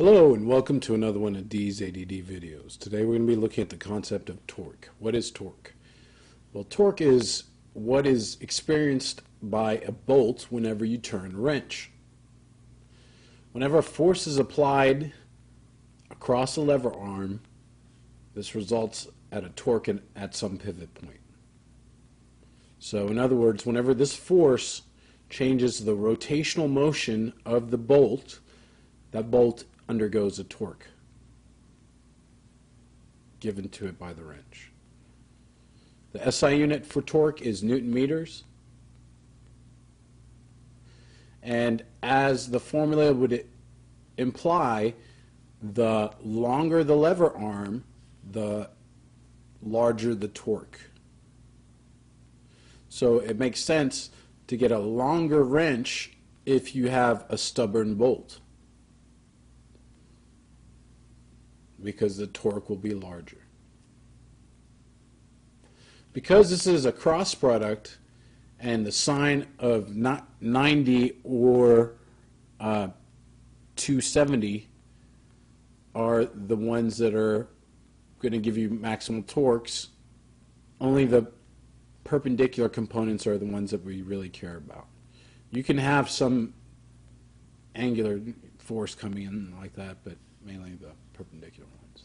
Hello and welcome to another one of D's ADD videos. Today we're going to be looking at the concept of torque. What is torque? Well, torque is what is experienced by a bolt whenever you turn a wrench. Whenever a force is applied across a lever arm, this results at a torque at some pivot point. So in other words, whenever this force changes the rotational motion of the bolt, that bolt undergoes a torque given to it by the wrench. The SI unit for torque is Newton meters, and as the formula would imply, the longer the lever arm, the larger the torque. So it makes sense to get a longer wrench if you have a stubborn bolt, because the torque will be larger. Because this is a cross product and the sign of 90 or 270 are the ones that are going to give you maximal torques, only the perpendicular components are the ones that we really care about. You can have some angular force coming in like that, but mainly the perpendicular ones.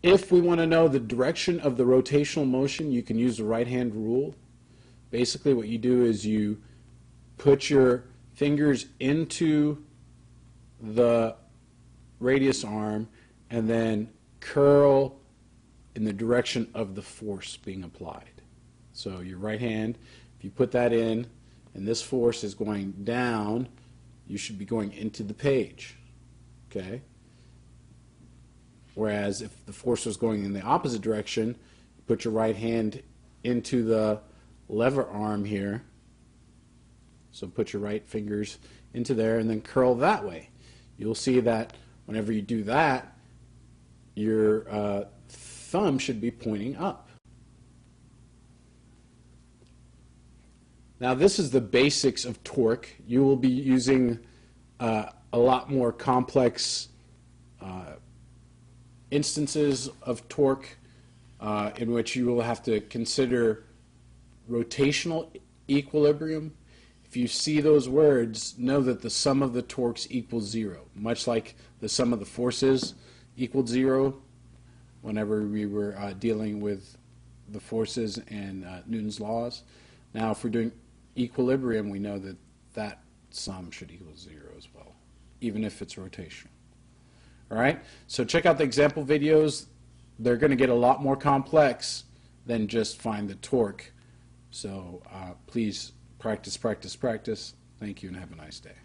If we want to know the direction of the rotational motion, you can use the right-hand rule. Basically what you do is you put your fingers into the radius arm and then curl in the direction of the force being applied. So your right hand, if you put that in and this force is going down, you should be going into the page. Okay? Whereas if the force was going in the opposite direction, you put your right hand into the lever arm here. So put your right fingers into there and then curl that way. You'll see that whenever you do that, your thumb should be pointing up. Now this is the basics of torque. You will be using a lot more complex instances of torque in which you will have to consider rotational equilibrium. If you see those words, know that the sum of the torques equals zero, much like the sum of the forces equaled zero whenever we were dealing with the forces and Newton's laws. Now if we're doing equilibrium, we know that that sum should equal zero as well, even if it's rotational. All right, so check out the example videos. They're going to get a lot more complex than just find the torque. So please practice, practice, practice. Thank you and have a nice day.